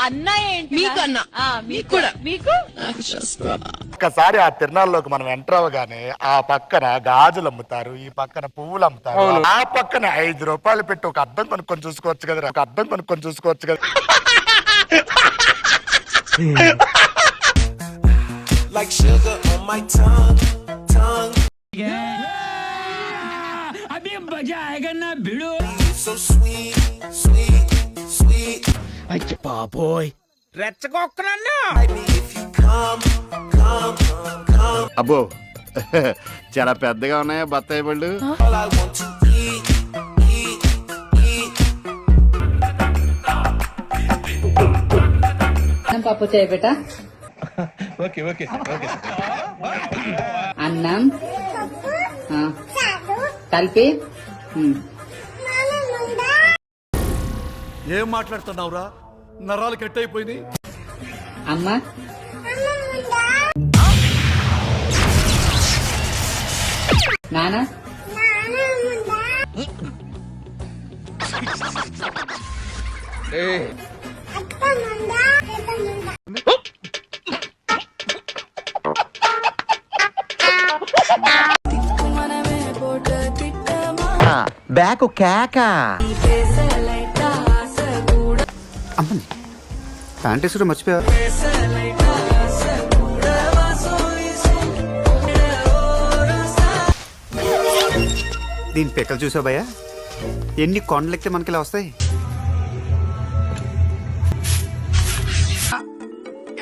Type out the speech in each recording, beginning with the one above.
అన్న ఏంటి మీకన్నా మీకు కూడా మీకు ఒక్కసారి ఆ తిరణాల్లోకి మనం ఎంటర్ అవ్వగానే ఆ పక్కన గాజులు అమ్ముతారు, ఈ పక్కన పువ్వులు అమ్ముతారు, ఆ పక్కన 5 రూపాయలు పెట్టి ఒక అద్దం కొనుక్కొని చూసుకోవచ్చు కదా, ఒక అద్దం కొనుక్కొని చూసుకోవచ్చు కదా. Like sugar on my tongue, tongue. अभी मजा आएगा ना भिड़ो. So sweet, sweet, sweet. बाबोय రెచ్చగొక్కనన్నా. If you come, come, come. అబ్బో చాలా పెద్దగా ఉన్నాయా బత్తాయి పళ్ళు? All I want to eat, eat, eat. పప్పు చేయ బేట. అన్నం కలిపి. ఏం మాట్లాడుతున్నావురా? నరాలు కట్ అయిపోయింది. అమ్మ నాన్న బ్యాక్ కేక. అమ్మని ప్యాంట్ వేసుడు మర్చిపోయా. దీని పిక్కలు చూసావు భయ్యా? ఎన్ని కొండలెక్కితే మనకి ఇలా వస్తాయి.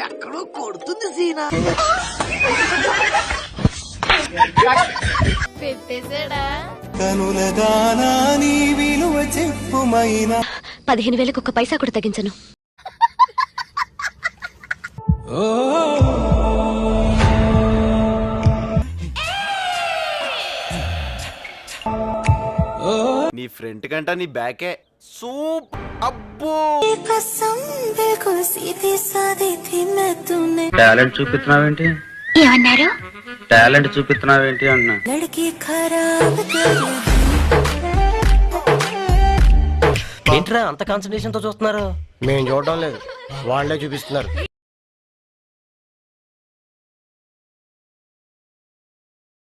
ఎక్కడో కొడుతుంది సీనా. పెట్టేసాడా? కనులదానా నీ విలువ చెప్పుమైనా 15,000కు ఒక్క పైసా కూడా తగ్గించను. నీ ఫ్రంట్ కంట నీ బ్యాకే సూప్. అబ్బో టాలెంట్ చూపిస్తున్నావేంటి? ఏమన్నారు? టాలెంట్ చూపిస్తున్నావేంటి అన్నా. ఏంట్రా అంత కాన్సన్ట్రేషన్ తో చూస్తున్నారు? మేము చూడడం లేదు, వాళ్ళే చూపిస్తున్నారు.